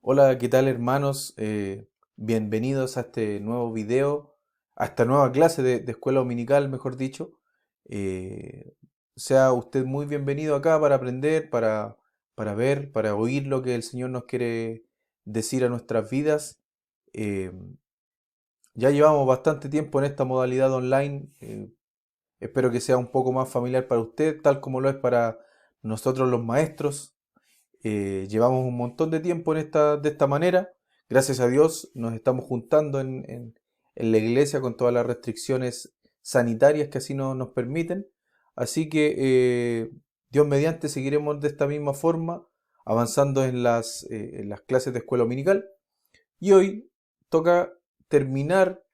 Hola, ¿qué tal hermanos? Bienvenidos a este nuevo video, a esta nueva clase de escuela dominical, mejor dicho. Eh, Sea usted muy bienvenido acá para aprender, para ver, para oír lo que el Señor nos quiere decir a nuestras vidas. Eh, ya llevamos bastante tiempo en esta modalidad online. Espero que sea un poco más familiar para usted, tal como lo es para nosotros los maestros. Llevamos un montón de tiempo de esta manera. Gracias a Dios nos estamos juntando en la iglesia con todas las restricciones sanitarias que así nos permiten. Así que Dios mediante seguiremos de esta misma forma, avanzando en las clases de escuela dominical. Y hoy toca terminar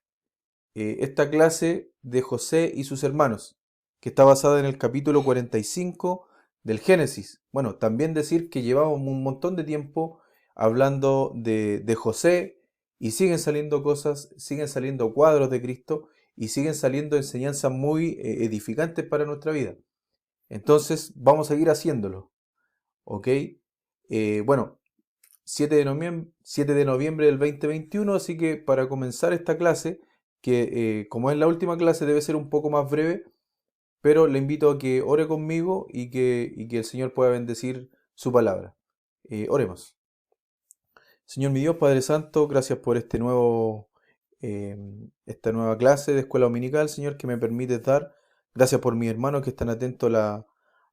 esta clase de José y sus hermanos, que está basada en el capítulo 45 del Génesis. Bueno, también decir que llevamos un montón de tiempo hablando de José y siguen saliendo cosas, siguen saliendo cuadros de Cristo y siguen saliendo enseñanzas muy edificantes para nuestra vida. Entonces, vamos a seguir haciéndolo, ¿ok? Bueno, 7 de noviembre del 2021, así que para comenzar esta clase, que como es la última clase debe ser un poco más breve, pero le invito a que ore conmigo y que el Señor pueda bendecir su palabra. Oremos. Señor mi Dios, Padre Santo, gracias por eh, esta nueva clase de escuela dominical, Señor, que me permites dar. Gracias por mis hermanos que están atentos a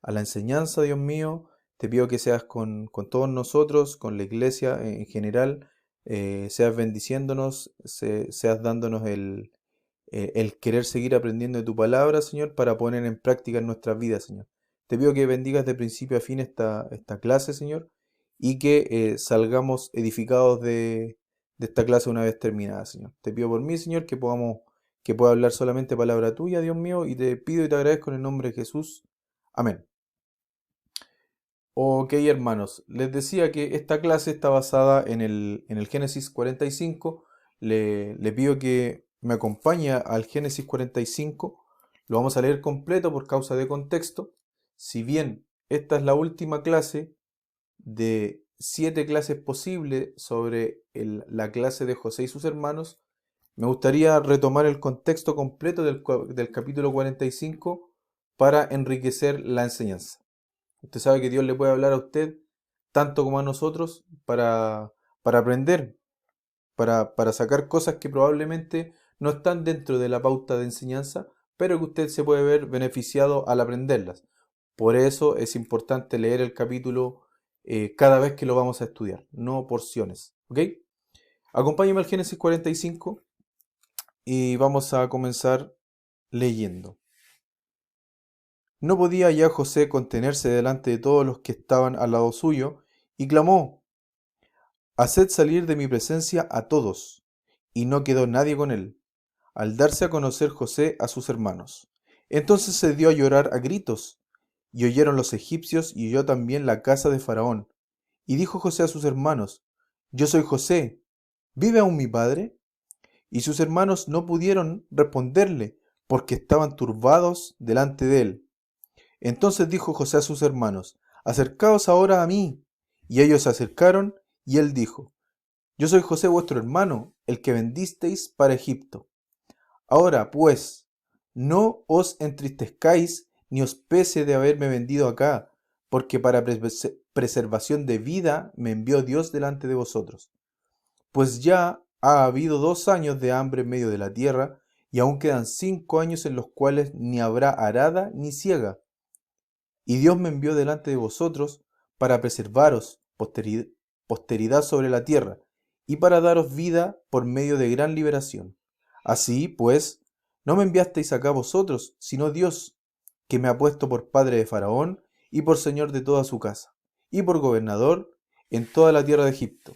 la enseñanza, Dios mío. Te pido que seas con todos nosotros, con la iglesia en general, seas bendiciéndonos, seas dándonos el querer seguir aprendiendo de tu palabra, Señor, para poner en práctica en nuestras vidas, Señor. Te pido que bendigas de principio a fin esta clase, Señor, y que salgamos edificados de esta clase una vez terminada, Señor. Te pido por mí, Señor, que pueda hablar solamente palabra tuya, Dios mío, y te pido y te agradezco en el nombre de Jesús. Amén. Ok, hermanos, les decía que esta clase está basada en el Génesis 45. Le pido que me acompañe al Génesis 45. Lo vamos a leer completo por causa de contexto. Si bien esta es la última clase de 7 clases posibles sobre la clase de José y sus hermanos, me gustaría retomar el contexto completo del capítulo 45 para enriquecer la enseñanza. Usted sabe que Dios le puede hablar a usted tanto como a nosotros para aprender, para sacar cosas que probablemente no están dentro de la pauta de enseñanza, pero que usted se puede ver beneficiado al aprenderlas. Por eso es importante leer el capítulo cada vez que lo vamos a estudiar, no porciones. ¿Ok? Acompáñeme al Génesis 45 y vamos a comenzar leyendo. No podía ya José contenerse delante de todos los que estaban al lado suyo, y clamó: Haced salir de mi presencia a todos. Y no quedó nadie con él, al darse a conocer José a sus hermanos. Entonces se dio a llorar a gritos, y oyeron los egipcios, y oyó también la casa de Faraón. Y dijo José a sus hermanos: Yo soy José, ¿vive aún mi padre? Y sus hermanos no pudieron responderle, porque estaban turbados delante de él. Entonces dijo José a sus hermanos: Acercaos ahora a mí. Y ellos se acercaron, y él dijo: Yo soy José vuestro hermano, el que vendisteis para Egipto. Ahora, pues, no os entristezcáis ni os pese de haberme vendido acá, porque para preservación de vida me envió Dios delante de vosotros. Pues ya ha habido 2 años de hambre en medio de la tierra, y aún quedan 5 años en los cuales ni habrá arada ni siega. Y Dios me envió delante de vosotros para preservaros posteridad sobre la tierra, y para daros vida por medio de gran liberación. Así, pues, no me enviasteis acá vosotros, sino Dios, que me ha puesto por padre de Faraón, y por señor de toda su casa, y por gobernador en toda la tierra de Egipto.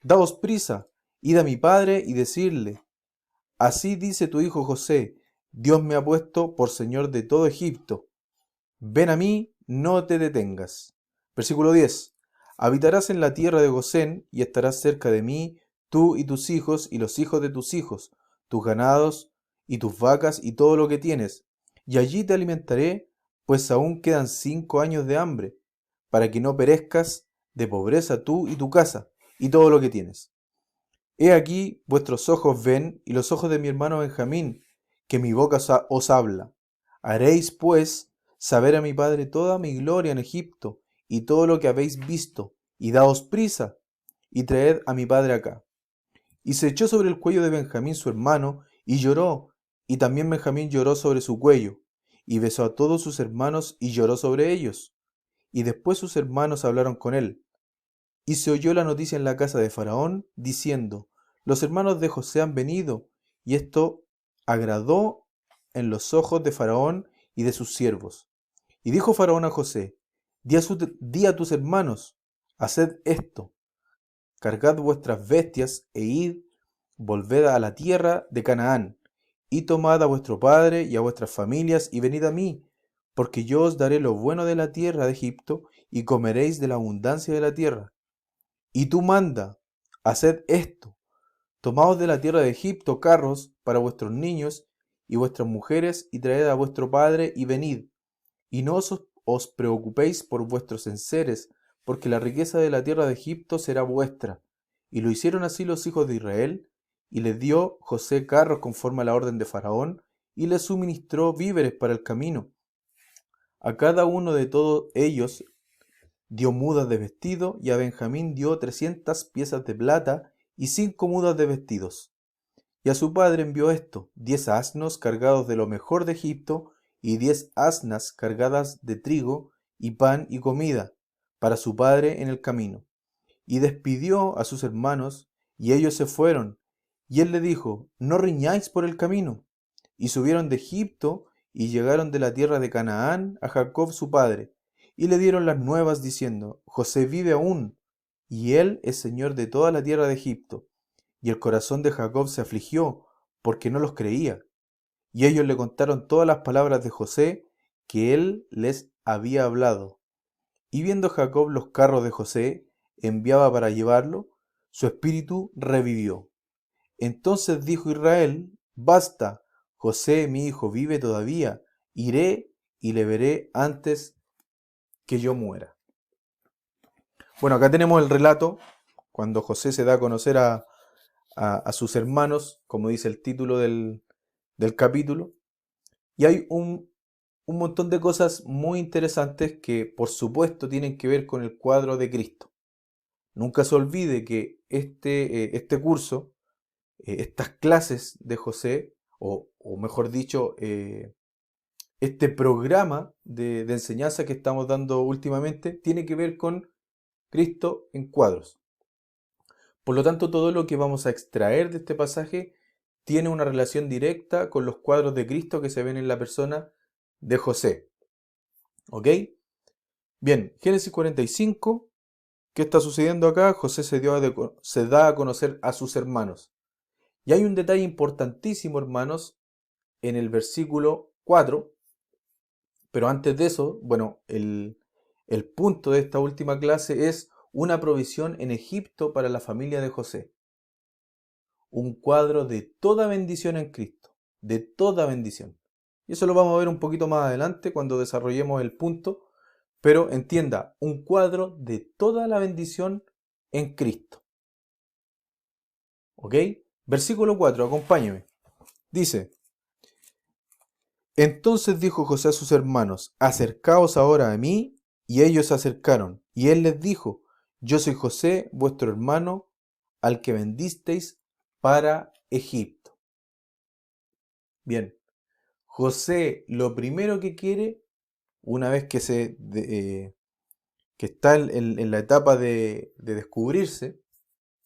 Daos prisa, id a mi padre y decirle: Así dice tu hijo José, Dios me ha puesto por señor de todo Egipto. Ven a mí, no te detengas. Versículo 10. Habitarás en la tierra de Gosén y estarás cerca de mí, tú y tus hijos y los hijos de tus hijos, tus ganados y tus vacas y todo lo que tienes. Y allí te alimentaré, pues aún quedan 5 años de hambre, para que no perezcas de pobreza tú y tu casa. y todo lo que tienes. He aquí vuestros ojos ven y los ojos de mi hermano Benjamín, que mi boca os habla. Haréis, pues, saber a mi padre toda mi gloria en Egipto y todo lo que habéis visto, y daos prisa, y traed a mi padre acá. Y se echó sobre el cuello de Benjamín su hermano, y lloró, y también Benjamín lloró sobre su cuello, y besó a todos sus hermanos, y lloró sobre ellos. Y después sus hermanos hablaron con él. Y se oyó la noticia en la casa de Faraón, diciendo, los hermanos de José han venido, y esto agradó en los ojos de Faraón y de sus siervos. Y dijo Faraón a José, di a tus hermanos, haced esto, cargad vuestras bestias e id, volved a la tierra de Canaán, y tomad a vuestro padre y a vuestras familias, y venid a mí, porque yo os daré lo bueno de la tierra de Egipto, y comeréis de la abundancia de la tierra. Y tú manda, haced esto, tomaos de la tierra de Egipto carros para vuestros niños y vuestras mujeres, y traed a vuestro padre, y venid, y no os preocupéis por vuestros enseres, porque la riqueza de la tierra de Egipto será vuestra. Y lo hicieron así los hijos de Israel, y les dio José carros conforme a la orden de Faraón, y les suministró víveres para el camino. A cada uno de todos ellos dio mudas de vestido, y a Benjamín dio 300 piezas de plata y 5 mudas de vestidos. Y a su padre envió esto, 10 asnos cargados de lo mejor de Egipto, y 10 asnas cargadas de trigo, y pan y comida, para su padre en el camino. Y despidió a sus hermanos, y ellos se fueron. Y él le dijo, no riñáis por el camino. Y subieron de Egipto, y llegaron de la tierra de Canaán a Jacob su padre, y le dieron las nuevas diciendo, José vive aún, y él es señor de toda la tierra de Egipto. Y el corazón de Jacob se afligió, porque no los creía. Y ellos le contaron todas las palabras de José que él les había hablado. Y viendo Jacob los carros de José, enviaba para llevarlo, su espíritu revivió. Entonces dijo Israel, basta, José mi hijo vive todavía, iré y le veré antes que yo muera. Bueno, acá tenemos el relato, cuando José se da a conocer a sus hermanos, como dice el título del capítulo, y hay un montón de cosas muy interesantes que por supuesto tienen que ver con el cuadro de Cristo. Nunca se olvide que este curso, estas clases de José, o mejor dicho, este programa de enseñanza que estamos dando últimamente, tiene que ver con Cristo en cuadros. Por lo tanto, todo lo que vamos a extraer de este pasaje tiene una relación directa con los cuadros de Cristo que se ven en la persona de José. ¿Ok? Bien, Génesis 45. ¿Qué está sucediendo acá? José se da a conocer a sus hermanos. Y hay un detalle importantísimo, hermanos, en el versículo 4. Pero antes de eso, bueno, el punto de esta última clase es una provisión en Egipto para la familia de José. Un cuadro de toda bendición en Cristo, de toda bendición. Y eso lo vamos a ver un poquito más adelante cuando desarrollemos el punto, pero entienda, un cuadro de toda la bendición en Cristo. ¿Ok? Versículo 4, acompáñeme. Dice, entonces dijo José a sus hermanos, acercaos ahora a mí, y ellos se acercaron. Y él les dijo, yo soy José, vuestro hermano, al que vendisteis para Egipto. Bien, José lo primero que quiere, una vez que que está en la etapa de descubrirse,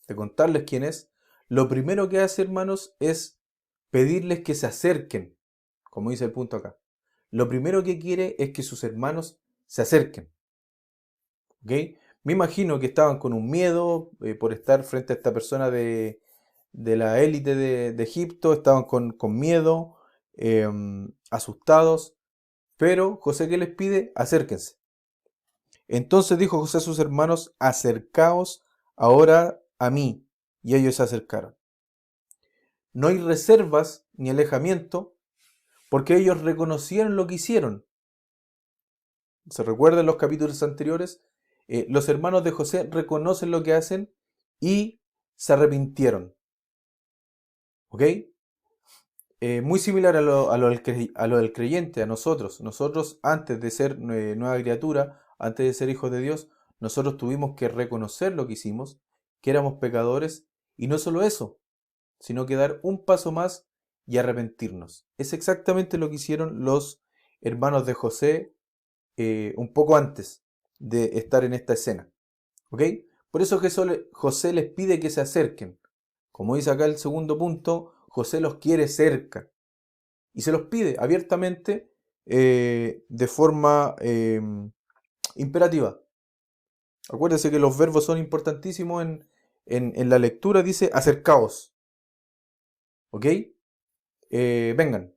de contarles quién es, lo primero que hace, hermanos, es pedirles que se acerquen, como dice el punto acá. Lo primero que quiere es que sus hermanos se acerquen. ¿Ok? Me imagino que estaban con un miedo por estar frente a esta persona de la élite de Egipto, estaban con miedo, asustados, pero José, ¿qué les pide? Acérquense. Entonces dijo José a sus hermanos, acercaos ahora a mí. Y ellos se acercaron. No hay reservas ni alejamiento, porque ellos reconocieron lo que hicieron. ¿Se recuerdan los capítulos anteriores? Los hermanos de José reconocen lo que hacen y se arrepintieron. ¿Ok? Muy similar a lo del creyente, a nosotros. Nosotros, antes de ser nueva criatura, antes de ser hijos de Dios, nosotros tuvimos que reconocer lo que hicimos, que éramos pecadores, y no solo eso, sino que dar un paso más y arrepentirnos. Es exactamente lo que hicieron los hermanos de José un poco antes de estar en esta escena. ¿Ok? Por eso José les pide que se acerquen. Como dice acá el segundo punto, José los quiere cerca. Y se los pide abiertamente de forma imperativa. Acuérdense que los verbos son importantísimos en la lectura. Dice acercaos. ¿Ok? Vengan.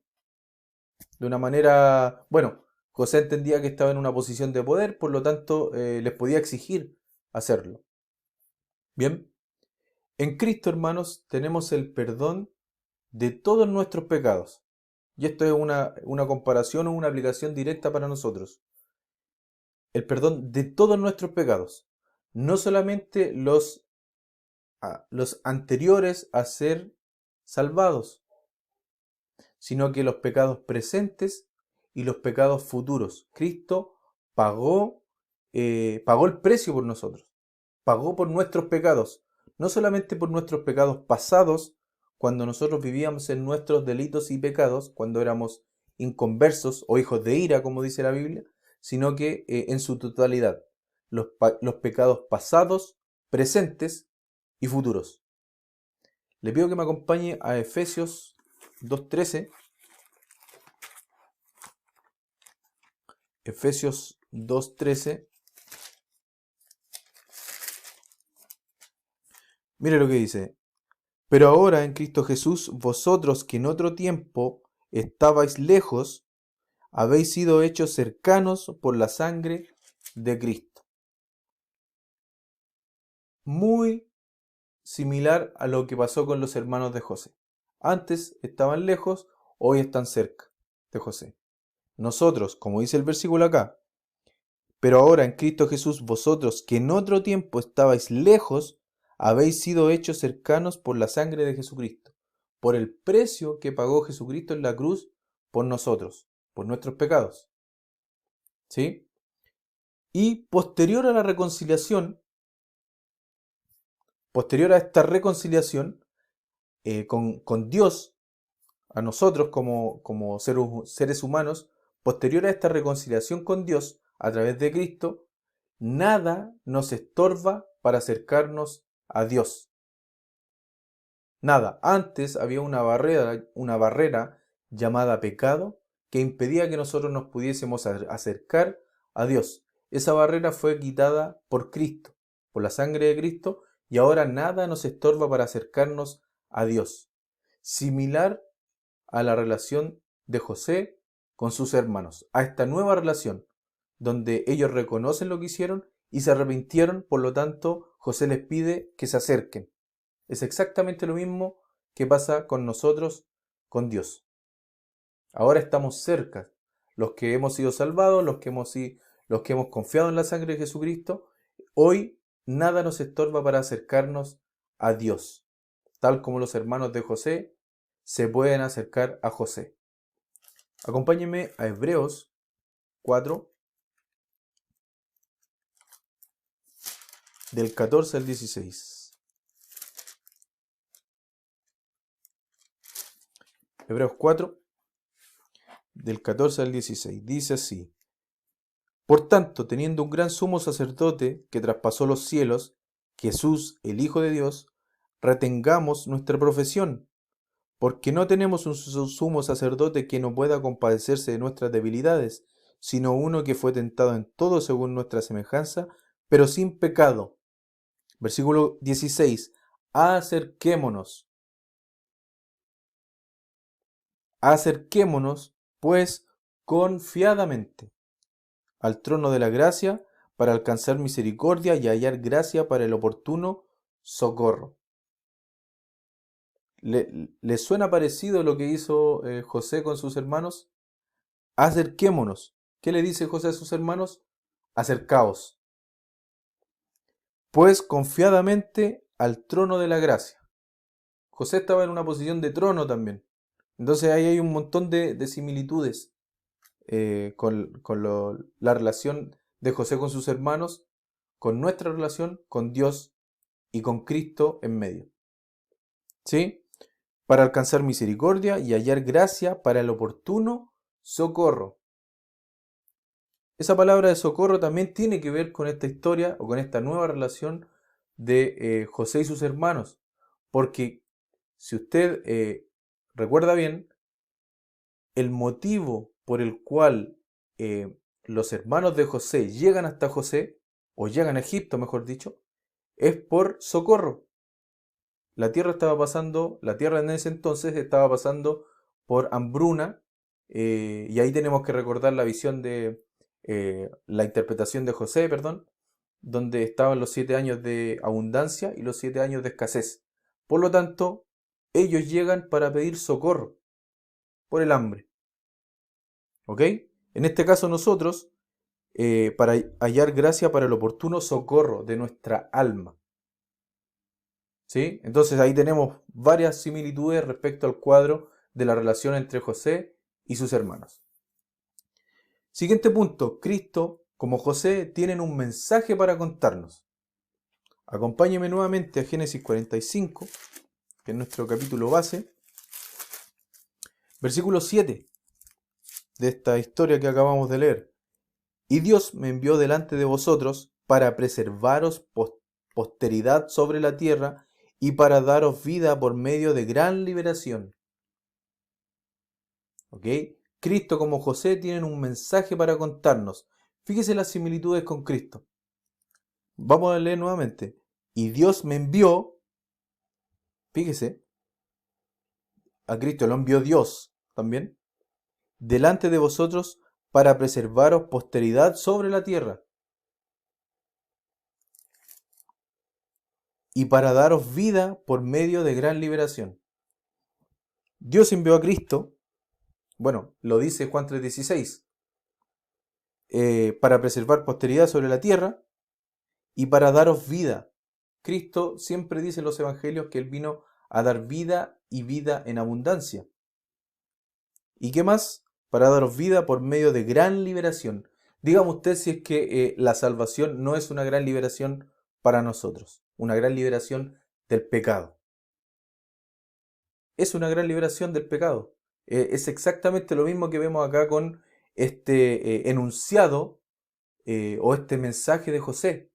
De una manera, bueno, José entendía que estaba en una posición de poder, por lo tanto les podía exigir hacerlo. Bien, en Cristo, hermanos, tenemos el perdón de todos nuestros pecados. Y esto es una comparación o una aplicación directa para nosotros. El perdón de todos nuestros pecados. No solamente los anteriores a ser salvados, sino que los pecados presentes y los pecados futuros. Cristo pagó, pagó el precio por nosotros, pagó por nuestros pecados, no solamente por nuestros pecados pasados, cuando nosotros vivíamos en nuestros delitos y pecados, cuando éramos inconversos o hijos de ira, como dice la Biblia, sino que en su totalidad, los pecados pasados, presentes y futuros. Le pido que me acompañe a Efesios 2.13. Efesios 2.13. Mire lo que dice. Pero ahora en Cristo Jesús, vosotros que en otro tiempo estabais lejos, habéis sido hechos cercanos por la sangre de Cristo. Muy similar a lo que pasó con los hermanos de José. Antes estaban lejos, hoy están cerca de José. Nosotros, como dice el versículo acá, pero ahora en Cristo Jesús, vosotros que en otro tiempo estabais lejos, habéis sido hechos cercanos por la sangre de Jesucristo, por el precio que pagó Jesucristo en la cruz por nosotros, por nuestros pecados. ¿Sí? Y posterior a la reconciliación, posterior a esta reconciliación con Dios, a nosotros como seres humanos, posterior a esta reconciliación con Dios a través de Cristo, nada nos estorba para acercarnos a Dios. Nada. Antes había una barrera llamada pecado que impedía que nosotros nos pudiésemos acercar a Dios. Esa barrera fue quitada por Cristo, por la sangre de Cristo, y ahora nada nos estorba para acercarnos a Dios. Similar a la relación de José con sus hermanos, a esta nueva relación, donde ellos reconocen lo que hicieron y se arrepintieron, por lo tanto, José les pide que se acerquen. Es exactamente lo mismo que pasa con nosotros, con Dios. Ahora estamos cerca, los que hemos sido salvados, los que hemos confiado en la sangre de Jesucristo, hoy nada nos estorba para acercarnos a Dios, tal como los hermanos de José se pueden acercar a José. Acompáñenme a Hebreos 4, del 14 al 16. Hebreos 4, del 14 al 16. Dice así. Por tanto, teniendo un gran sumo sacerdote que traspasó los cielos, Jesús, el Hijo de Dios, retengamos nuestra profesión, porque no tenemos un sumo sacerdote que no pueda compadecerse de nuestras debilidades, sino uno que fue tentado en todo según nuestra semejanza, pero sin pecado. Versículo 16. Acerquémonos, pues, confiadamente al trono de la gracia para alcanzar misericordia y hallar gracia para el oportuno socorro. ¿Le suena parecido lo que hizo José con sus hermanos? Acerquémonos. ¿Qué le dice José a sus hermanos? Acercaos, pues confiadamente al trono de la gracia. José estaba en una posición de trono también. Entonces ahí hay un montón de similitudes con la relación de José con sus hermanos, con nuestra relación con Dios y con Cristo en medio. ¿Sí? Para alcanzar misericordia y hallar gracia para el oportuno socorro. Esa palabra de socorro también tiene que ver con esta historia o con esta nueva relación de José y sus hermanos. Porque si usted recuerda bien, el motivo por el cual los hermanos de José llegan hasta José, o llegan a Egipto, mejor dicho, es por socorro. La tierra en ese entonces estaba pasando por hambruna, y ahí tenemos que recordar la visión la interpretación de José, perdón, donde estaban los 7 años de abundancia y los 7 años de escasez. Por lo tanto, ellos llegan para pedir socorro por el hambre. ¿Ok? En este caso nosotros, para hallar gracia para el oportuno socorro de nuestra alma. ¿Sí? Entonces ahí tenemos varias similitudes respecto al cuadro de la relación entre José y sus hermanos. Siguiente punto, Cristo como José tienen un mensaje para contarnos. Acompáñeme nuevamente a Génesis 45, que es nuestro capítulo base, versículo 7 de esta historia que acabamos de leer. Y Dios me envió delante de vosotros para preservaros posteridad sobre la tierra y para daros vida por medio de gran liberación. ¿Ok? Cristo como José tienen un mensaje para contarnos. Fíjese las similitudes con Cristo. Vamos a leer nuevamente. Y Dios me envió, fíjese, a Cristo lo envió Dios también, delante de vosotros para preservaros posteridad sobre la tierra y para daros vida por medio de gran liberación. Dios envió a Cristo, bueno, lo dice Juan 3:16, para preservar posteridad sobre la tierra y para daros vida. Cristo siempre dice en los evangelios que Él vino a dar vida y vida en abundancia. ¿Y qué más? Para daros vida por medio de gran liberación. Dígame usted si es que la salvación no es una gran liberación para nosotros, una gran liberación del pecado. Es una gran liberación del pecado. Es exactamente lo mismo que vemos acá con este enunciado o este mensaje de José.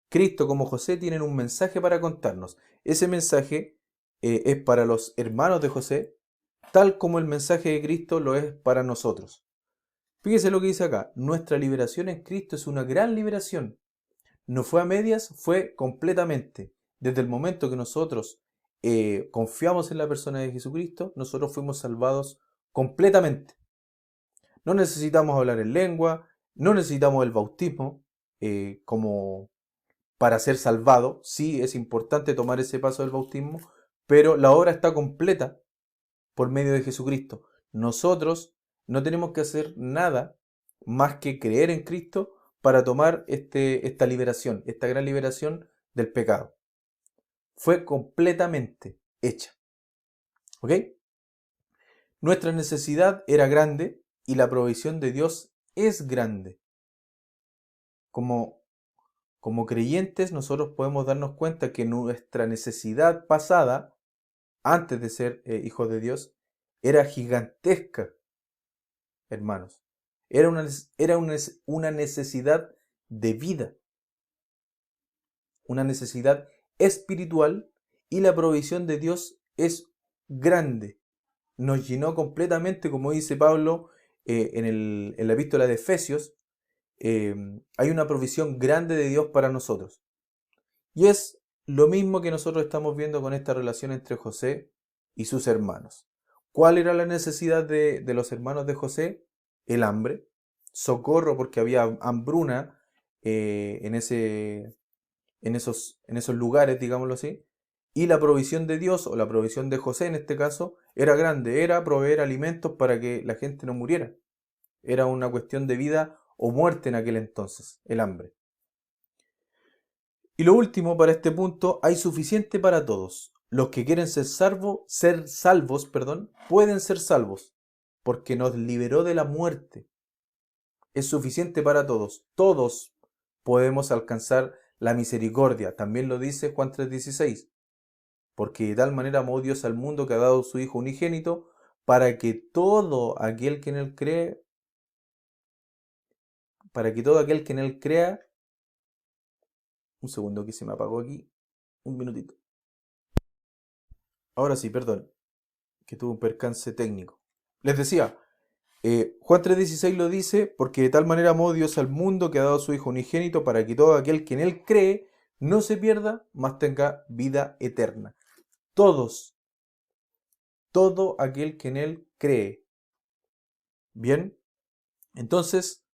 Cristo como José tienen un mensaje para contarnos. Ese mensaje es para los hermanos de José, tal como el mensaje de Cristo lo es para nosotros. Fíjese lo que dice acá. Nuestra liberación en Cristo es una gran liberación. No fue a medias, fue completamente. Desde el momento que nosotros confiamos en la persona de Jesucristo, nosotros fuimos salvados completamente. No necesitamos hablar en lengua, no necesitamos el bautismo como para ser salvado. Sí, es importante tomar ese paso del bautismo, pero la obra está completa por medio de Jesucristo. Nosotros no tenemos que hacer nada más que creer en Cristo para tomar esta liberación, esta gran liberación del pecado. Fue completamente hecha. ¿Ok? Nuestra necesidad era grande y la provisión de Dios es grande. Como creyentes, nosotros podemos darnos cuenta que nuestra necesidad pasada, antes de ser hijos de Dios, era gigantesca, hermanos. Era una necesidad de vida, una necesidad espiritual, y la provisión de Dios es grande. Nos llenó completamente, como dice Pablo en la epístola de Efesios. Hay una provisión grande de Dios para nosotros. Y es lo mismo que nosotros estamos viendo con esta relación entre José y sus hermanos. ¿Cuál era la necesidad de los hermanos de José? El hambre, socorro porque había hambruna en esos lugares, digámoslo así. Y la provisión de Dios, o la provisión de José en este caso, era grande, era proveer alimentos para que la gente no muriera. Era una cuestión de vida o muerte en aquel entonces, el hambre. Y lo último para este punto, hay suficiente para todos. Los que quieren ser salvos, perdón, pueden ser salvos, porque nos liberó de la muerte. Es suficiente para todos. Todos podemos alcanzar la misericordia. También lo dice Juan 3:16. Porque de tal manera amó Dios al mundo que ha dado su Hijo unigénito, para que todo aquel que en él cree, para que todo aquel que en él crea, un segundo que se me apagó aquí, un minutito. Ahora sí, perdón, que tuve un percance técnico. Les decía, Juan 3:16 lo dice, porque de tal manera amó Dios al mundo que ha dado su Hijo unigénito, para que todo aquel que en él cree no se pierda, mas tenga vida eterna. Todos, todo aquel que en él cree. Bien, entonces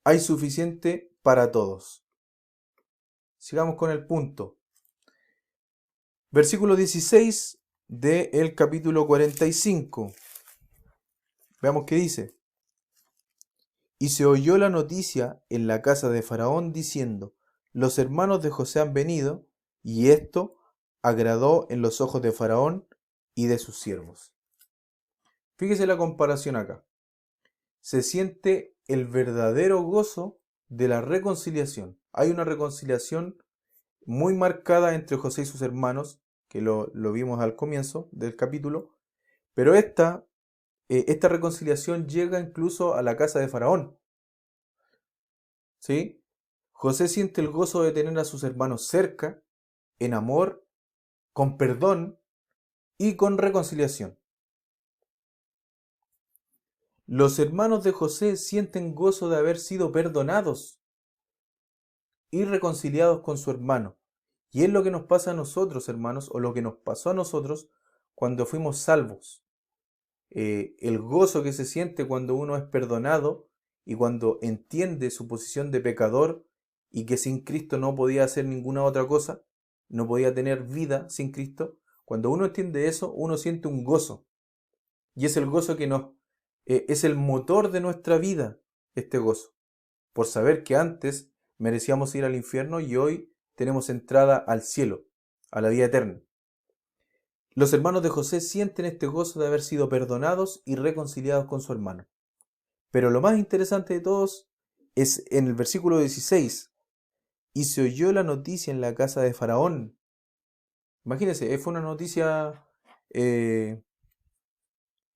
hay suficiente para todos. Sigamos con el punto. Versículo 16 del capítulo 45. Veamos qué dice. Y se oyó la noticia en la casa de Faraón diciendo, los hermanos de José han venido, y esto agradó en los ojos de Faraón y de sus siervos. Fíjese la comparación acá. Se siente el verdadero gozo de la reconciliación. Hay una reconciliación muy marcada entre José y sus hermanos, que lo vimos al comienzo del capítulo, pero esta reconciliación llega incluso a la casa de Faraón. ¿Sí? José siente el gozo de tener a sus hermanos cerca, en amor, con perdón y con reconciliación. Los hermanos de José sienten gozo de haber sido perdonados y reconciliados con su hermano. Y es lo que nos pasa a nosotros, hermanos, o lo que nos pasó a nosotros cuando fuimos salvos. El gozo que se siente cuando uno es perdonado y cuando entiende su posición de pecador y que sin Cristo no podía hacer ninguna otra cosa, no podía tener vida sin Cristo. Cuando uno entiende eso, uno siente un gozo. Y es el gozo que es el motor de nuestra vida, este gozo. Por saber que antes merecíamos ir al infierno y hoy tenemos entrada al cielo, a la vida eterna. Los hermanos de José sienten este gozo de haber sido perdonados y reconciliados con su hermano. Pero lo más interesante de todos es en el versículo 16. Y se oyó la noticia en la casa de Faraón. Imagínense, fue una noticia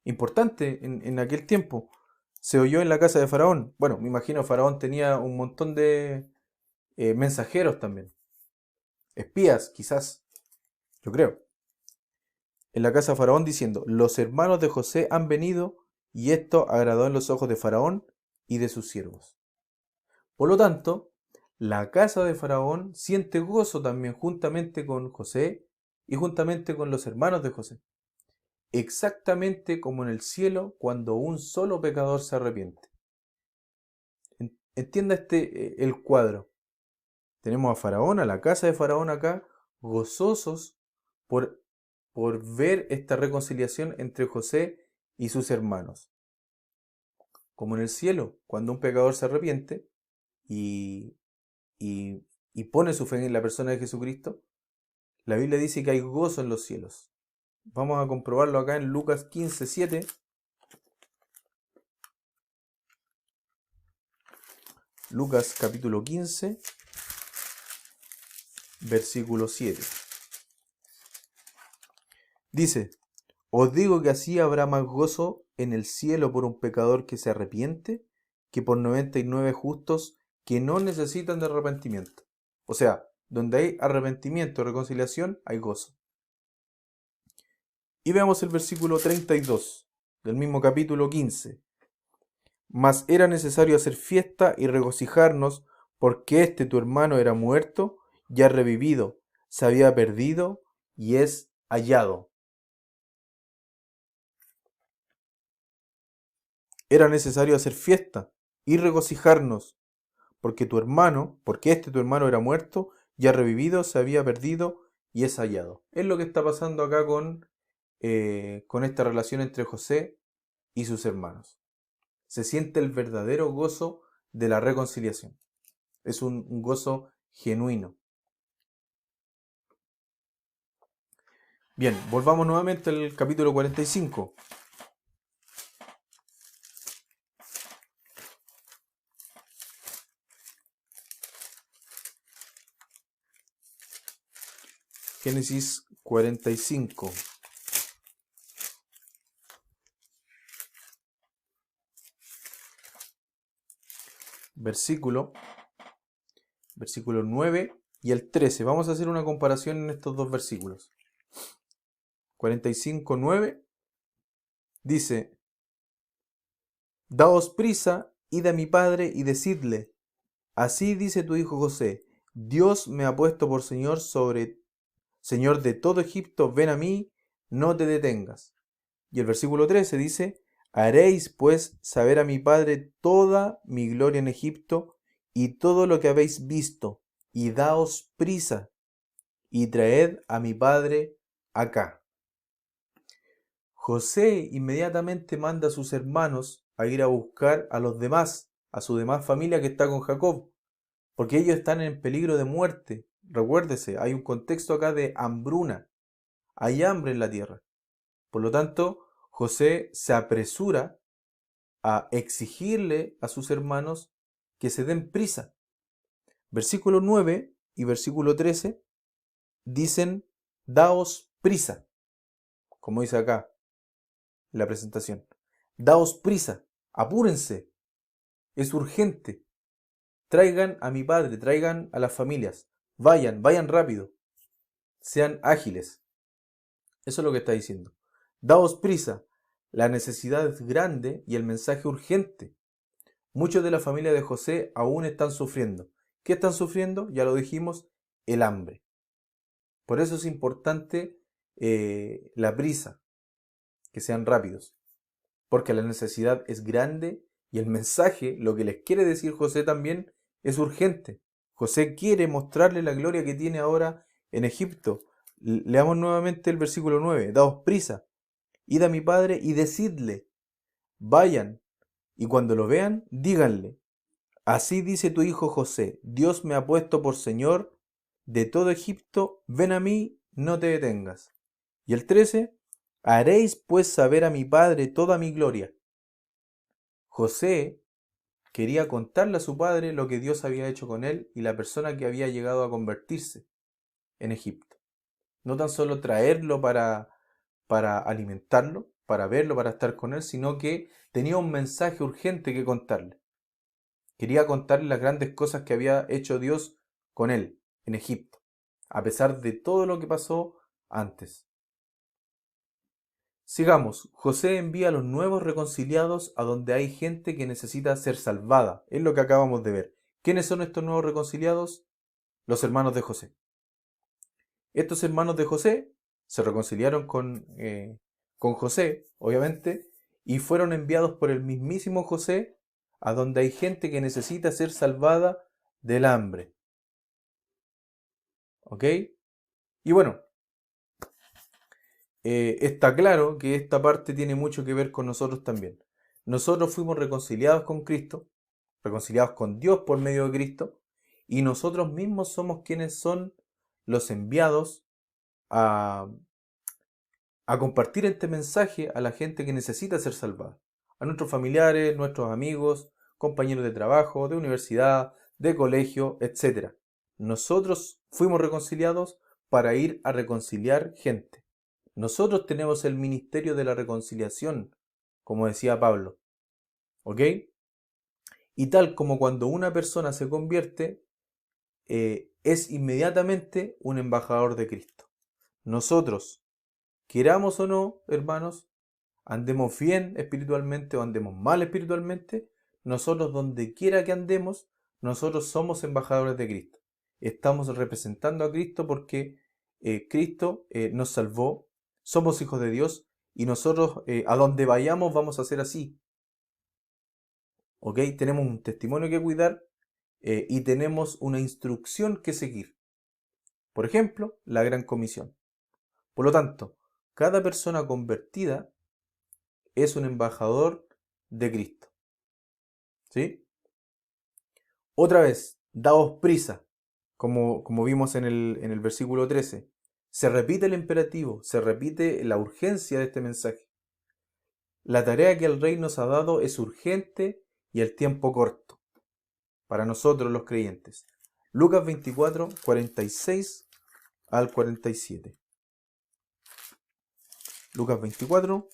importante en aquel tiempo. Se oyó en la casa de Faraón. Bueno, me imagino Faraón tenía un montón de mensajeros también. Espías, quizás. Yo creo. En la casa de Faraón diciendo, los hermanos de José han venido y esto agradó en los ojos de Faraón y de sus siervos. Por lo tanto, la casa de Faraón siente gozo también juntamente con José y juntamente con los hermanos de José. Exactamente como en el cielo cuando un solo pecador se arrepiente. Entienda el cuadro. Tenemos a Faraón, a la casa de Faraón acá, gozosos por ver esta reconciliación entre José y sus hermanos. Como en el cielo, cuando un pecador se arrepiente y, y pone su fe en la persona de Jesucristo, la Biblia dice que hay gozo en los cielos. Vamos a comprobarlo acá en Lucas 15:7. Lucas capítulo 15, versículo 7. Dice, os digo que así habrá más gozo en el cielo por un pecador que se arrepiente que por 99 justos que no necesitan de arrepentimiento. O sea, donde hay arrepentimiento y reconciliación, hay gozo. Y veamos el versículo 32 del mismo capítulo 15. Mas era necesario hacer fiesta y regocijarnos porque tu hermano era muerto, ya revivido, se había perdido y es hallado. Era necesario hacer fiesta y regocijarnos, porque tu hermano era muerto, ya revivido, se había perdido y es hallado. Es lo que está pasando acá con esta relación entre José y sus hermanos. Se siente el verdadero gozo de la reconciliación. Es un gozo genuino. Bien, volvamos nuevamente al capítulo 45. Génesis 45. Versículo 9 y el 13. Vamos a hacer una comparación en estos dos versículos. 45:9 dice: Daos prisa, id a mi padre y decidle: así dice tu hijo José, Dios me ha puesto por Señor Señor de todo Egipto, ven a mí, no te detengas. Y el versículo 13 dice: haréis pues saber a mi padre toda mi gloria en Egipto y todo lo que habéis visto, y daos prisa y traed a mi padre acá. José inmediatamente manda a sus hermanos a ir a buscar a los demás, a su demás familia que está con Jacob, porque ellos están en peligro de muerte. Recuérdese, hay un contexto acá de hambruna, hay hambre en la tierra. Por lo tanto, José se apresura a exigirle a sus hermanos que se den prisa. Versículo 9 y versículo 13 dicen: daos prisa, como dice acá en la presentación. Daos prisa, apúrense, es urgente. Traigan a mi padre, traigan a las familias. Vayan rápido, sean ágiles. Eso es lo que está diciendo. Daos prisa, la necesidad es grande y el mensaje urgente. Muchos de la familia de José aún están sufriendo. ¿Qué están sufriendo? Ya lo dijimos, el hambre. Por eso es importante la prisa, que sean rápidos, porque la necesidad es grande y el mensaje, lo que les quiere decir José también, es urgente. José quiere mostrarle la gloria que tiene ahora en Egipto. Leamos nuevamente el versículo 9. Daos prisa, id a mi padre y decidle: vayan, y cuando lo vean, díganle: así dice tu hijo José, Dios me ha puesto por Señor de todo Egipto, ven a mí, no te detengas. Y el 13, haréis pues saber a mi padre toda mi gloria. José quería contarle a su padre lo que Dios había hecho con él y la persona que había llegado a convertirse en Egipto. No tan solo traerlo para alimentarlo, para verlo, para estar con él, sino que tenía un mensaje urgente que contarle. Quería contarle las grandes cosas que había hecho Dios con él en Egipto, a pesar de todo lo que pasó antes. Sigamos, José envía a los nuevos reconciliados a donde hay gente que necesita ser salvada. Es lo que acabamos de ver. ¿Quiénes son estos nuevos reconciliados? Los hermanos de José. Estos hermanos de José se reconciliaron con José, obviamente, y fueron enviados por el mismísimo José a donde hay gente que necesita ser salvada del hambre. ¿Ok? Y bueno, está claro que esta parte tiene mucho que ver con nosotros también. Nosotros fuimos reconciliados con Cristo, reconciliados con Dios por medio de Cristo, y nosotros mismos somos quienes son los enviados a, a compartir este mensaje a la gente que necesita ser salvada, a nuestros familiares, nuestros amigos, compañeros de trabajo, de universidad, de colegio, etc. Nosotros fuimos reconciliados para ir a reconciliar gente. Nosotros tenemos el ministerio de la reconciliación, como decía Pablo. ¿Ok? Y tal como cuando una persona se convierte, es inmediatamente un embajador de Cristo. Nosotros, queramos o no, hermanos, andemos bien espiritualmente o andemos mal espiritualmente, nosotros donde quiera que andemos, nosotros somos embajadores de Cristo. Estamos representando a Cristo porque Cristo nos salvó, somos hijos de Dios y nosotros a donde vayamos vamos a ser así. ¿Ok? Tenemos un testimonio que cuidar y tenemos una instrucción que seguir. Por ejemplo, la Gran Comisión. Por lo tanto, cada persona convertida es un embajador de Cristo. ¿Sí? Otra vez, daos prisa, como vimos en el versículo 13. Se repite el imperativo, se repite la urgencia de este mensaje. La tarea que el Rey nos ha dado es urgente y el tiempo corto para nosotros los creyentes. Lucas 24, 46 al 47. Lucas 24.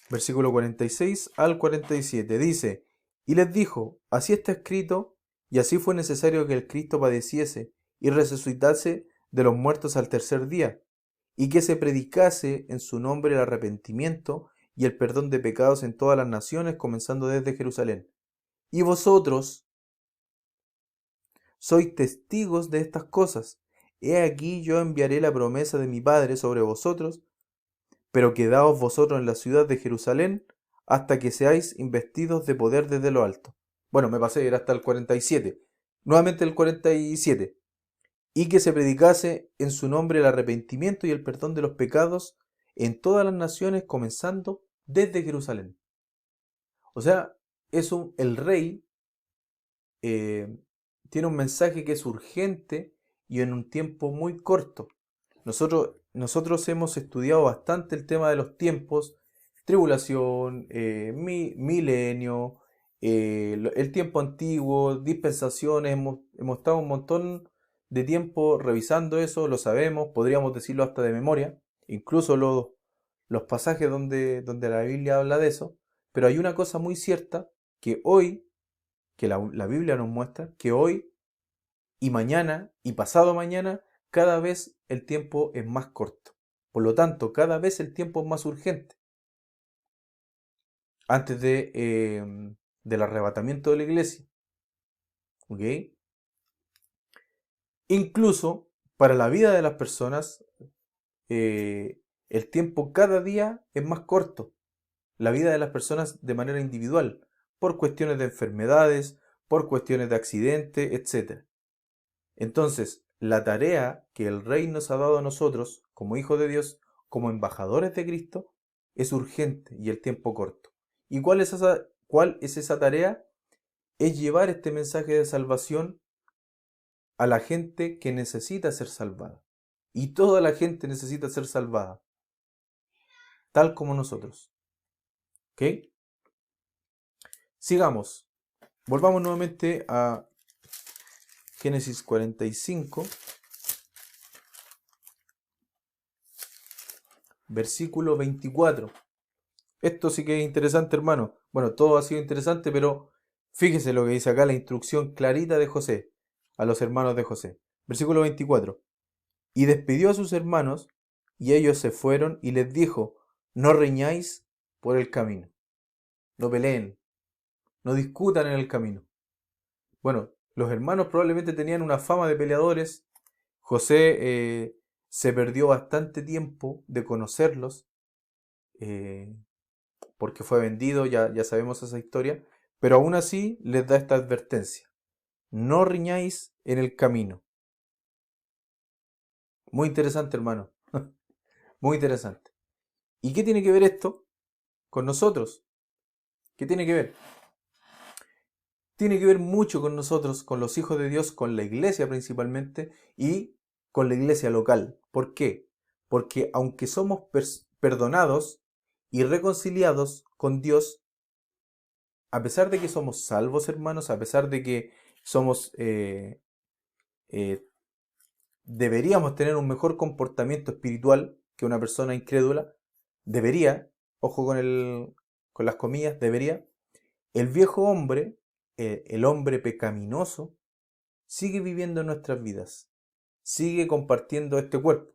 Versículo 46 al 47. Dice, y les dijo, así está escrito, y así fue necesario que el Cristo padeciese y resucitase de los muertos al tercer día, y que se predicase en su nombre el arrepentimiento y el perdón de pecados en todas las naciones, comenzando desde Jerusalén. Y vosotros sois testigos de estas cosas. He aquí yo enviaré la promesa de mi Padre sobre vosotros, pero quedaos vosotros en la ciudad de Jerusalén hasta que seáis investidos de poder desde lo alto. Bueno, me pasé, era hasta el 47. Nuevamente el 47. Y que se predicase en su nombre el arrepentimiento y el perdón de los pecados en todas las naciones, comenzando desde Jerusalén. O sea, el rey tiene un mensaje que es urgente y en un tiempo muy corto. Nosotros hemos estudiado bastante el tema de los tiempos, tribulación, milenio, el tiempo antiguo, dispensaciones, hemos estado un montón de tiempo revisando eso, lo sabemos, podríamos decirlo hasta de memoria, incluso los pasajes donde la Biblia habla de eso, pero hay una cosa muy cierta que hoy, que la Biblia nos muestra, que hoy y mañana y pasado mañana, cada vez el tiempo es más corto. Por lo tanto, cada vez el tiempo es más urgente. Antes del arrebatamiento de la iglesia. ¿Ok? Incluso para la vida de las personas, el tiempo cada día es más corto. La vida de las personas de manera individual, por cuestiones de enfermedades, por cuestiones de accidentes, etc. Entonces, la tarea que el Rey nos ha dado a nosotros, como hijos de Dios, como embajadores de Cristo, es urgente y el tiempo corto. ¿Y cuál es esa tarea? Es llevar este mensaje de salvación a la gente que necesita ser salvada. Y toda la gente necesita ser salvada, tal como nosotros. ¿Ok? Sigamos. Volvamos nuevamente a Génesis 45. Versículo 24. Esto sí que es interesante, hermano. Bueno, todo ha sido interesante, pero fíjese lo que dice acá la instrucción clarita de José a los hermanos de José. Versículo 24. Y despidió a sus hermanos, y ellos se fueron, y les dijo, no riñáis por el camino. No peleen, no discutan en el camino. Bueno, los hermanos probablemente tenían una fama de peleadores. José se perdió bastante tiempo de conocerlos. Porque fue vendido, ya sabemos esa historia, pero aún así les da esta advertencia. No riñáis en el camino. Muy interesante, hermano. Muy interesante. ¿Y qué tiene que ver esto con nosotros? ¿Qué tiene que ver? Tiene que ver mucho con nosotros, con los hijos de Dios, con la iglesia principalmente y con la iglesia local. ¿Por qué? Porque aunque somos perdonados y reconciliados con Dios, a pesar de que somos salvos, hermanos, a pesar de que somos, deberíamos tener un mejor comportamiento espiritual que una persona incrédula, debería, ojo con las comillas, debería, el viejo hombre, el hombre pecaminoso, sigue viviendo en nuestras vidas, sigue compartiendo este cuerpo.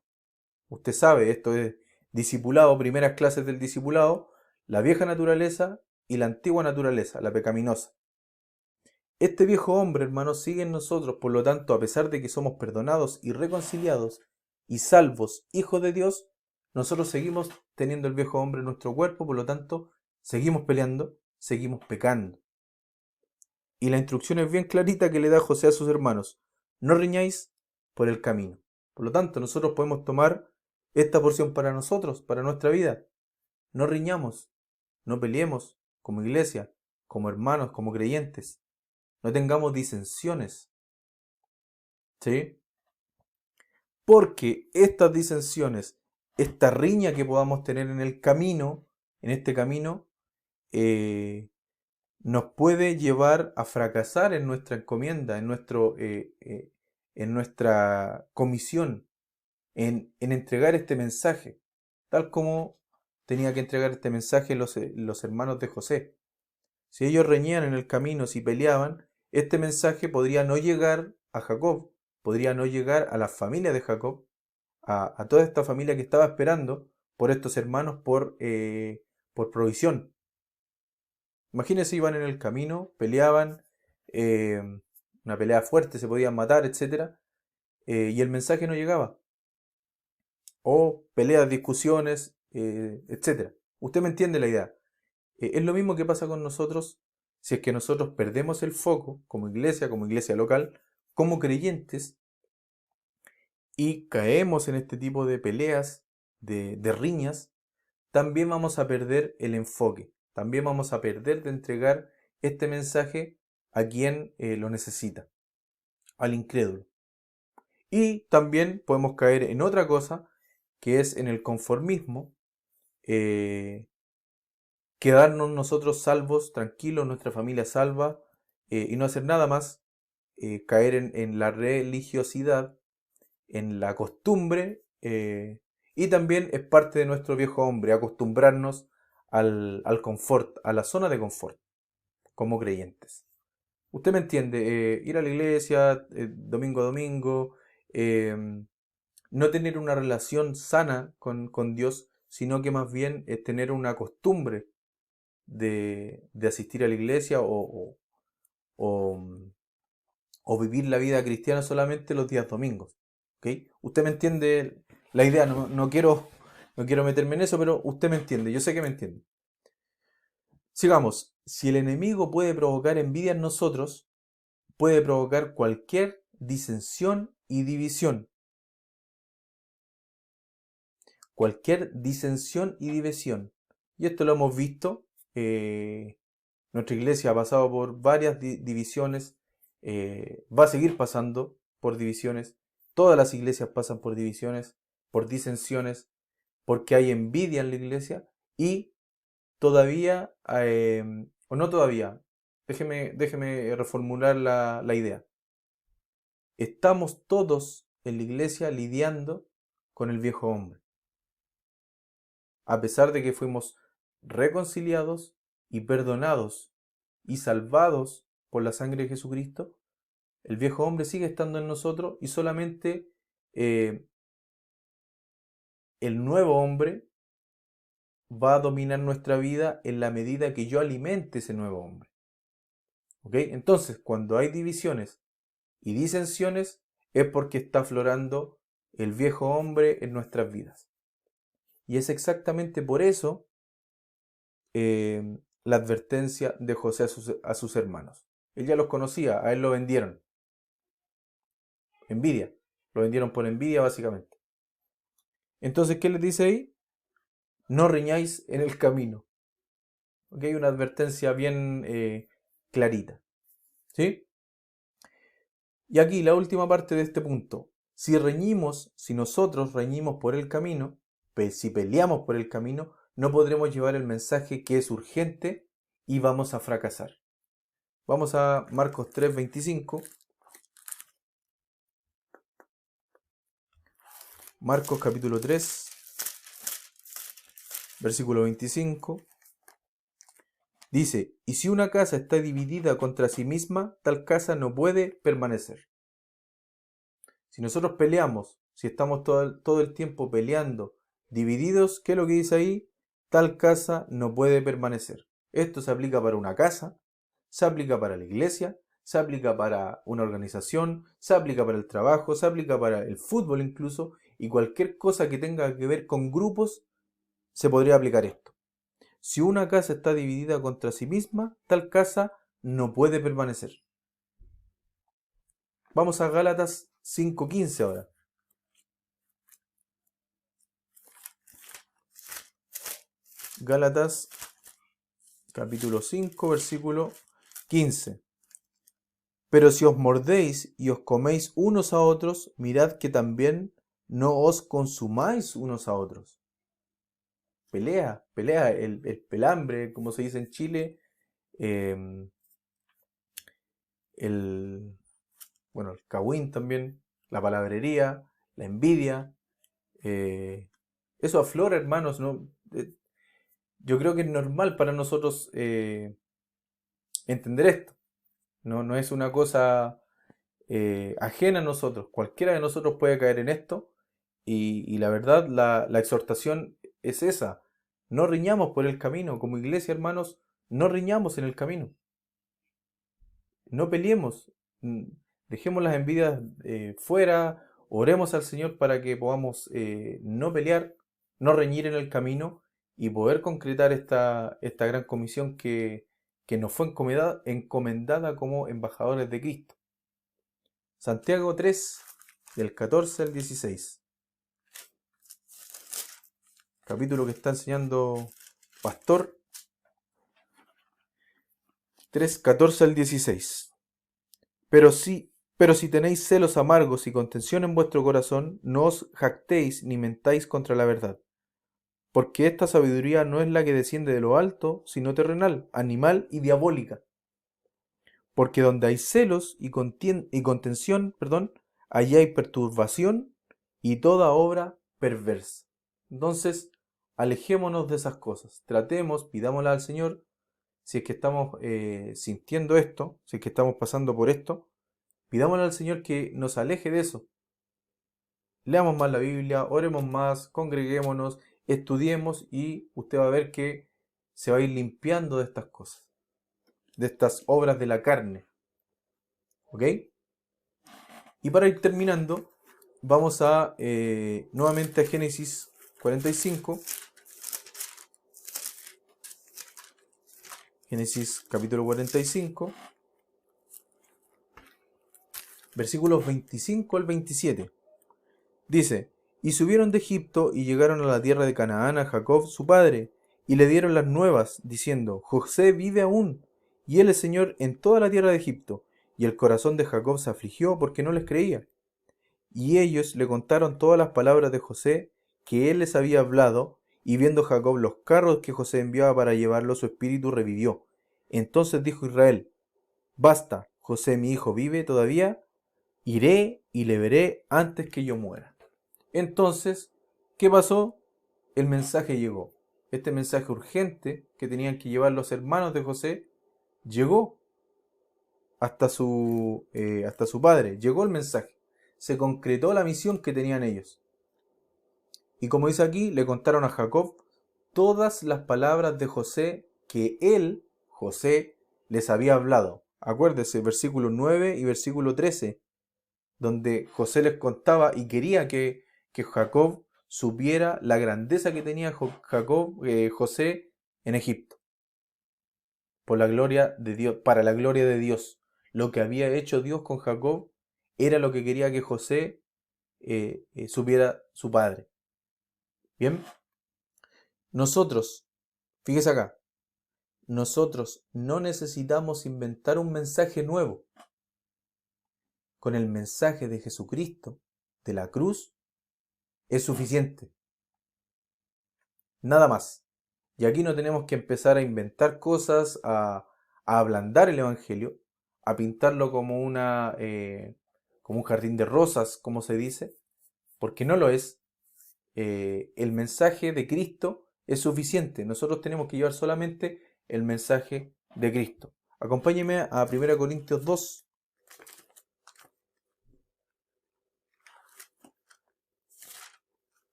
Usted sabe, esto es discipulado, primeras clases del discipulado, la vieja naturaleza y la antigua naturaleza, la pecaminosa. Este viejo hombre, hermanos, sigue en nosotros, por lo tanto, a pesar de que somos perdonados y reconciliados y salvos, hijos de Dios, nosotros seguimos teniendo el viejo hombre en nuestro cuerpo, por lo tanto, seguimos peleando, seguimos pecando. Y la instrucción es bien clarita que le da José a sus hermanos: no riñáis por el camino. Por lo tanto, nosotros podemos tomar esta porción para nosotros, para nuestra vida. No riñamos, no peleemos como iglesia, como hermanos, como creyentes, no tengamos disensiones, ¿sí? Porque estas disensiones, esta riña que podamos tener en el camino, en este camino, nos puede llevar a fracasar en nuestra encomienda, en nuestra comisión, en entregar este mensaje, tal como tenía que entregar este mensaje los hermanos de José. Si ellos reñían en el camino, si peleaban, este mensaje podría no llegar a Jacob, podría no llegar a la familia de Jacob, a toda esta familia que estaba esperando por estos hermanos por provisión. Imagínense, iban en el camino, peleaban, eh, una pelea fuerte, se podían matar, etc. Y el mensaje no llegaba. O peleas, discusiones, etc. Usted me entiende la idea. Es lo mismo que pasa con nosotros si es que nosotros perdemos el foco como iglesia local, como creyentes, y caemos en este tipo de peleas, de riñas, también vamos a perder el enfoque, también vamos a perder de entregar este mensaje a quien lo necesita, al incrédulo. Y también podemos caer en otra cosa, que es en el conformismo, eh, quedarnos nosotros salvos, tranquilos, nuestra familia salva, y no hacer nada más, caer en la religiosidad, en la costumbre, y también es parte de nuestro viejo hombre, acostumbrarnos al confort, a la zona de confort, como creyentes. Usted me entiende, ir a la iglesia domingo a domingo, eh, no tener una relación sana con Dios, sino que más bien es tener una costumbre de asistir a la iglesia o, o vivir la vida cristiana solamente los días domingos. ¿Ok? Usted me entiende la idea, no quiero meterme en eso, pero usted me entiende, yo sé que me entiende. Sigamos, si el enemigo puede provocar envidia en nosotros, puede provocar cualquier disensión y división. Cualquier disensión y división. Y esto lo hemos visto. Nuestra iglesia ha pasado por varias divisiones. Va a seguir pasando por divisiones. Todas las iglesias pasan por divisiones, por disensiones, porque hay envidia en la iglesia. Y todavía, o no todavía, déjeme reformular la idea. Estamos todos en la iglesia lidiando con el viejo hombre. A pesar de que fuimos reconciliados y perdonados y salvados por la sangre de Jesucristo, el viejo hombre sigue estando en nosotros y solamente eh, el nuevo hombre va a dominar nuestra vida en la medida que yo alimente ese nuevo hombre. ¿Ok? Entonces, cuando hay divisiones y disensiones, es porque está aflorando el viejo hombre en nuestras vidas. Y es exactamente por eso la advertencia de José a sus hermanos. Él ya los conocía, a él lo vendieron. Envidia. Lo vendieron por envidia, básicamente. Entonces, ¿qué les dice ahí? No riñáis en el camino. ¿Ok? Una advertencia bien clarita. ¿Sí? Y aquí la última parte de este punto. Si nosotros reñimos por el camino, si peleamos por el camino, no podremos llevar el mensaje que es urgente y vamos a fracasar. Vamos a Marcos 3:25. Marcos capítulo 3, versículo 25. Dice, y si una casa está dividida contra sí misma, tal casa no puede permanecer. Si nosotros peleamos, si estamos todo el tiempo peleando, divididos, ¿qué es lo que dice ahí? Tal casa no puede permanecer. Esto se aplica para una casa, se aplica para la iglesia, se aplica para una organización, se aplica para el trabajo, se aplica para el fútbol incluso, y cualquier cosa que tenga que ver con grupos, se podría aplicar esto. Si una casa está dividida contra sí misma, tal casa no puede permanecer. Vamos a Gálatas 5:15 ahora. Gálatas capítulo 5, versículo 15. Pero si os mordéis y os coméis unos a otros, mirad que también no os consumáis unos a otros. Pelea, pelea, el pelambre, como se dice en Chile, em, el, bueno, el cagüín también, la palabrería, la envidia, eso aflora, hermanos, ¿no? Yo creo que es normal para nosotros entender esto. No es una cosa ajena a nosotros. Cualquiera de nosotros puede caer en esto. Y la verdad, la exhortación es esa. No riñamos por el camino. Como iglesia, hermanos, no riñamos en el camino. No peleemos. Dejemos las envidias fuera. Oremos al Señor para que podamos no pelear, no reñir en el camino y poder concretar esta gran comisión que nos fue encomendada como embajadores de Cristo. Santiago 3, del 14 al 16. Capítulo que está enseñando Pastor. 3, 14 al 16. Pero si tenéis celos amargos y contención en vuestro corazón, no os jactéis ni mentáis contra la verdad. Porque esta sabiduría no es la que desciende de lo alto, sino terrenal, animal y diabólica. Porque donde hay celos y contención, allí hay perturbación y toda obra perversa. Entonces, alejémonos de esas cosas. Tratemos, pidámosle al Señor, si es que estamos sintiendo esto, si es que estamos pasando por esto, pidámosle al Señor que nos aleje de eso. Leamos más la Biblia, oremos más, congreguémonos, estudiemos y usted va a ver que se va a ir limpiando de estas cosas, de estas obras de la carne. ¿Ok? Y para ir terminando, vamos a nuevamente a Génesis 45. Génesis capítulo 45, versículos 25 al 27. Dice, y subieron de Egipto y llegaron a la tierra de Canaán a Jacob su padre, y le dieron las nuevas, diciendo, José vive aún, y él es señor en toda la tierra de Egipto. Y el corazón de Jacob se afligió porque no les creía. Y ellos le contaron todas las palabras de José que él les había hablado, y viendo Jacob los carros que José enviaba para llevarlo, su espíritu revivió. Entonces dijo Israel, basta, José mi hijo vive todavía, iré y le veré antes que yo muera. Entonces, ¿qué pasó? El mensaje llegó. Este mensaje urgente que tenían que llevar los hermanos de José llegó hasta su padre. Llegó el mensaje. Se concretó la misión que tenían ellos. Y como dice aquí, le contaron a Jacob todas las palabras de José que él, José, les había hablado. Acuérdese, versículo 9 y versículo 13, donde José les contaba y quería que Jacob supiera la grandeza que tenía José en Egipto. Por la gloria de Dios, para la gloria de Dios. Lo que había hecho Dios con Jacob era lo que quería que José supiera su padre. Bien, nosotros, fíjese acá, nosotros no necesitamos inventar un mensaje nuevo. Con el mensaje de Jesucristo, de la cruz, es suficiente. Nada más. Y aquí no tenemos que empezar a inventar cosas, a ablandar el Evangelio, a pintarlo como como un jardín de rosas, como se dice, porque no lo es. El mensaje de Cristo es suficiente. Nosotros tenemos que llevar solamente el mensaje de Cristo. Acompáñeme a 1 Corintios 2.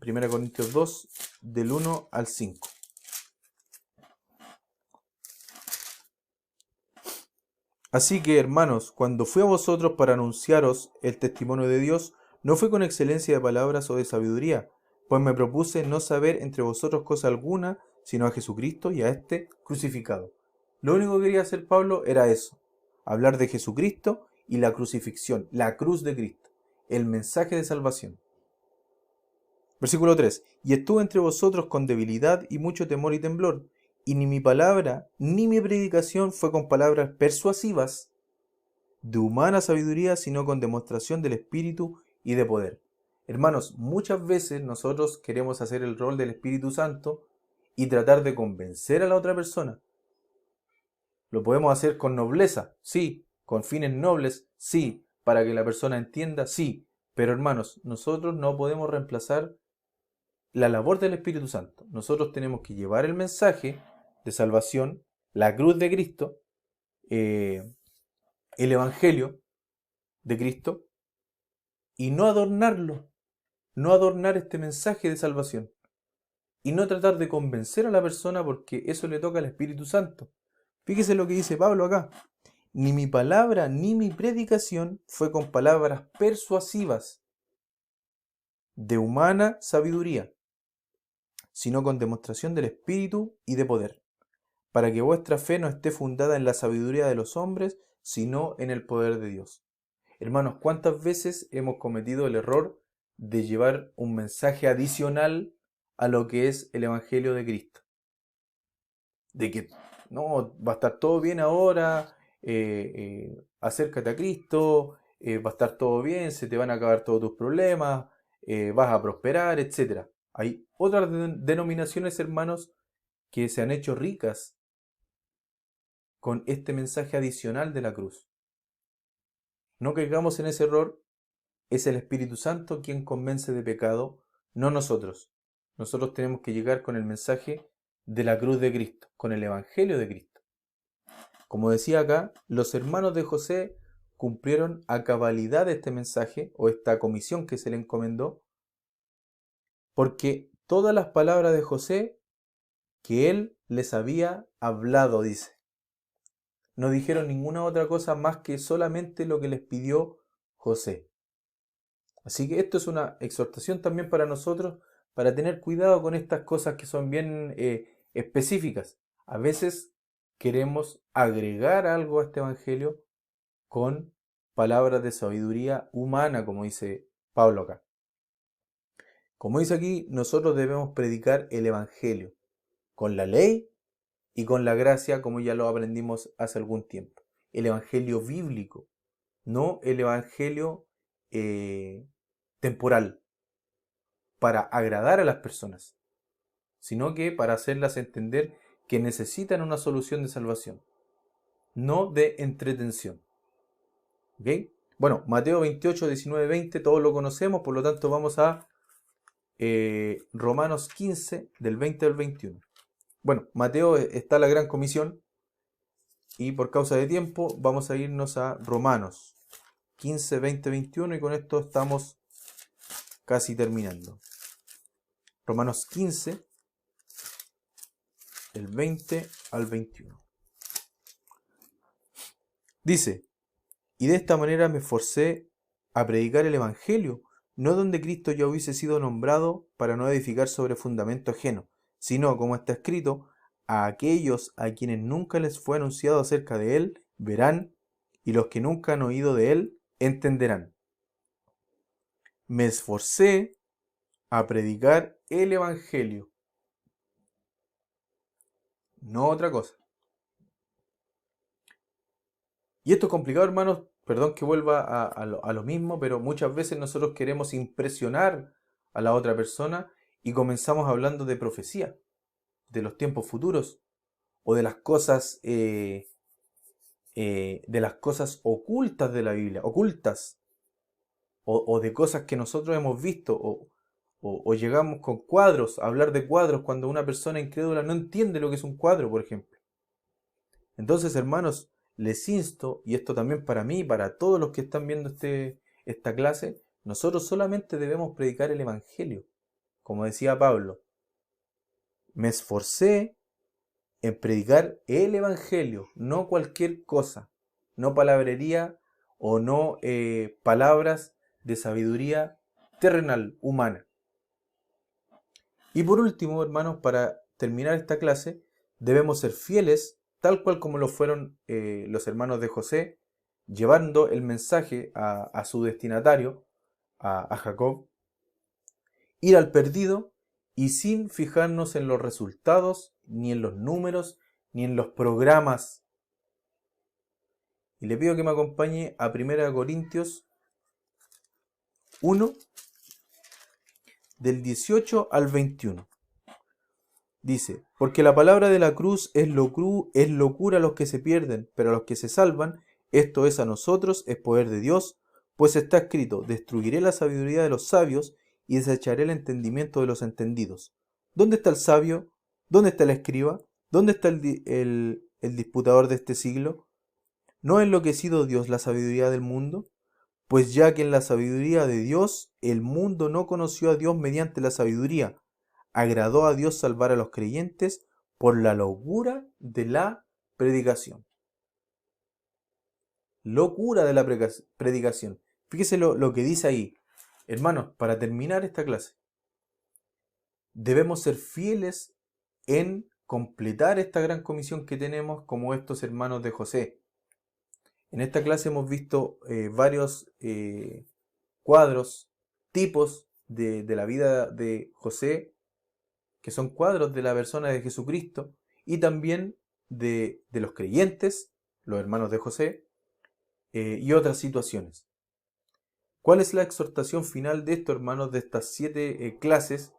1 Corintios 2, del 1 al 5. Así que, hermanos, cuando fui a vosotros para anunciaros el testimonio de Dios, no fue con excelencia de palabras o de sabiduría, pues me propuse no saber entre vosotros cosa alguna, sino a Jesucristo y a este crucificado. Lo único que quería hacer Pablo era eso, hablar de Jesucristo y la crucifixión, la cruz de Cristo, el mensaje de salvación. Versículo 3. Y estuve entre vosotros con debilidad y mucho temor y temblor, Y ni mi palabra, ni mi predicación fue con palabras persuasivas de humana sabiduría, sino con demostración del Espíritu y de poder. Hermanos, muchas veces nosotros queremos hacer el rol del Espíritu Santo y tratar de convencer a la otra persona. Lo podemos hacer con nobleza, sí, con fines nobles, sí, para que la persona entienda, sí. Pero hermanos, nosotros no podemos reemplazar la labor del Espíritu Santo. Nosotros tenemos que llevar el mensaje de salvación, la cruz de Cristo, el Evangelio de Cristo, y no adornarlo, no adornar este mensaje de salvación, y no tratar de convencer a la persona porque eso le toca al Espíritu Santo. Fíjese lo que dice Pablo acá. Ni mi palabra ni mi predicación fue con palabras persuasivas de humana sabiduría, sino con demostración del Espíritu y de poder, para que vuestra fe no esté fundada en la sabiduría de los hombres, sino en el poder de Dios. Hermanos, ¿cuántas veces hemos cometido el error de llevar un mensaje adicional a lo que es el Evangelio de Cristo? De que no, va a estar todo bien ahora, acércate a Cristo, va a estar todo bien, se te van a acabar todos tus problemas, vas a prosperar, etcétera. Hay otras denominaciones, hermanos, que se han hecho ricas con este mensaje adicional de la cruz. No caigamos en ese error. Es el Espíritu Santo quien convence de pecado, no nosotros. Nosotros tenemos que llegar con el mensaje de la cruz de Cristo, con el Evangelio de Cristo. Como decía acá, los hermanos de José cumplieron a cabalidad este mensaje o esta comisión que se le encomendó, porque todas las palabras de José que él les había hablado, dice. No dijeron ninguna otra cosa más que solamente lo que les pidió José. Así que esto es una exhortación también para nosotros, para tener cuidado con estas cosas que son bien específicas. A veces queremos agregar algo a este evangelio con palabras de sabiduría humana, como dice Pablo acá. Como dice aquí, nosotros debemos predicar el evangelio con la ley y con la gracia, como ya lo aprendimos hace algún tiempo. El evangelio bíblico, no el evangelio temporal, para agradar a las personas, sino que para hacerlas entender que necesitan una solución de salvación, no de entretención. ¿Ok? Bueno, Mateo 28, 19, 20, todos lo conocemos, por lo tanto vamos a Romanos 15, del 20 al 21. Bueno, Mateo está la gran comisión y por causa de tiempo vamos a irnos a Romanos 15, 20, 21 y con esto estamos casi terminando. Romanos 15, del 20 al 21. Dice, y de esta manera me esforcé a predicar el Evangelio, no donde Cristo ya hubiese sido nombrado para no edificar sobre fundamento ajeno, sino, como está escrito, a aquellos a quienes nunca les fue anunciado acerca de él, verán, y los que nunca han oído de él, entenderán. Me esforcé a predicar el Evangelio, no otra cosa. Y esto es complicado, hermanos, perdón que vuelva a lo mismo, pero muchas veces nosotros queremos impresionar a la otra persona y comenzamos hablando de profecía, de los tiempos futuros o de las cosas ocultas de la Biblia, ocultas, o de cosas que nosotros hemos visto, o llegamos con cuadros, a hablar de cuadros cuando una persona incrédula no entiende lo que es un cuadro, por ejemplo. Entonces, hermanos, les insto, y esto también para mí, para todos los que están viendo esta clase, nosotros solamente debemos predicar el Evangelio. Como decía Pablo, me esforcé en predicar el Evangelio, no cualquier cosa, no palabrería o no palabras de sabiduría terrenal, humana. Y por último, hermanos, para terminar esta clase, debemos ser fieles, tal cual como lo fueron los hermanos de José, llevando el mensaje a su destinatario, a Jacob, ir al perdido y sin fijarnos en los resultados, ni en los números, ni en los programas. Y le pido que me acompañe a 1 Corintios 1, del 18 al 21. Dice, porque la palabra de la cruz es locura a los que se pierden, pero a los que se salvan, esto es a nosotros, es poder de Dios, pues está escrito, destruiré la sabiduría de los sabios y desecharé el entendimiento de los entendidos. ¿Dónde está el sabio? ¿Dónde está el escriba? ¿Dónde está el disputador de este siglo? ¿No ha enloquecido Dios la sabiduría del mundo? Pues ya que en la sabiduría de Dios el mundo no conoció a Dios mediante la sabiduría, agradó a Dios salvar a los creyentes por la locura de la predicación. Locura de la predicación. Fíjese lo que dice ahí. Hermanos, para terminar esta clase, debemos ser fieles en completar esta gran comisión que tenemos como estos hermanos de José. En esta clase hemos visto varios cuadros, tipos de la vida de José, que son cuadros de la persona de Jesucristo, y también de los creyentes, los hermanos de José, y otras situaciones. ¿Cuál es la exhortación final de esto, hermanos, de estas 7 clases?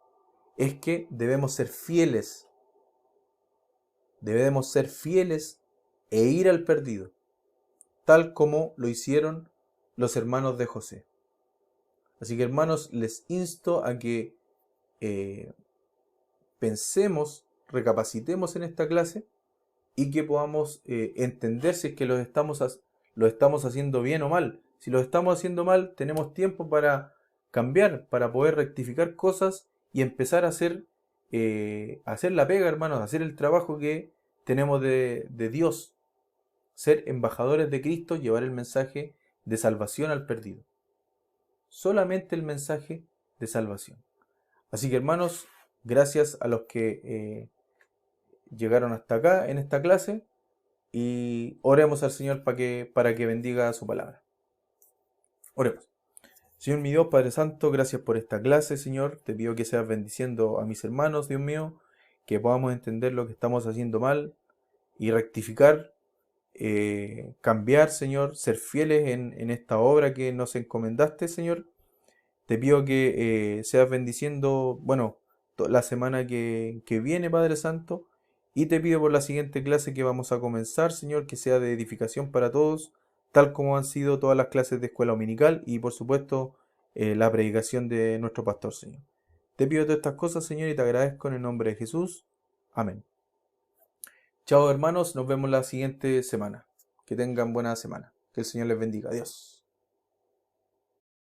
Es que debemos ser fieles e ir al perdido, tal como lo hicieron los hermanos de José. Así que, hermanos, les insto a que pensemos, recapacitemos en esta clase y que podamos entender si es que lo estamos haciendo bien o mal. Si lo estamos haciendo mal, tenemos tiempo para cambiar, para poder rectificar cosas y empezar a hacer la pega, hermanos, hacer el trabajo que tenemos de Dios. Ser embajadores de Cristo, llevar el mensaje de salvación al perdido. Solamente el mensaje de salvación. Así que, hermanos, gracias a los que llegaron hasta acá en esta clase y oremos al Señor para que bendiga su palabra. Oremos. Señor mi Dios, Padre Santo, gracias por esta clase, Señor. Te pido que seas bendiciendo a mis hermanos, Dios mío, que podamos entender lo que estamos haciendo mal y rectificar, cambiar, Señor, ser fieles en esta obra que nos encomendaste, Señor. Te pido que seas bendiciendo, bueno, la semana que viene, Padre Santo. Y te pido por la siguiente clase que vamos a comenzar, Señor, que sea de edificación para todos, tal como han sido todas las clases de escuela dominical y, por supuesto, la predicación de nuestro pastor, Señor. Te pido todas estas cosas, Señor, y te agradezco en el nombre de Jesús. Amén. Chao, hermanos. Nos vemos la siguiente semana. Que tengan buena semana. Que el Señor les bendiga. Adiós.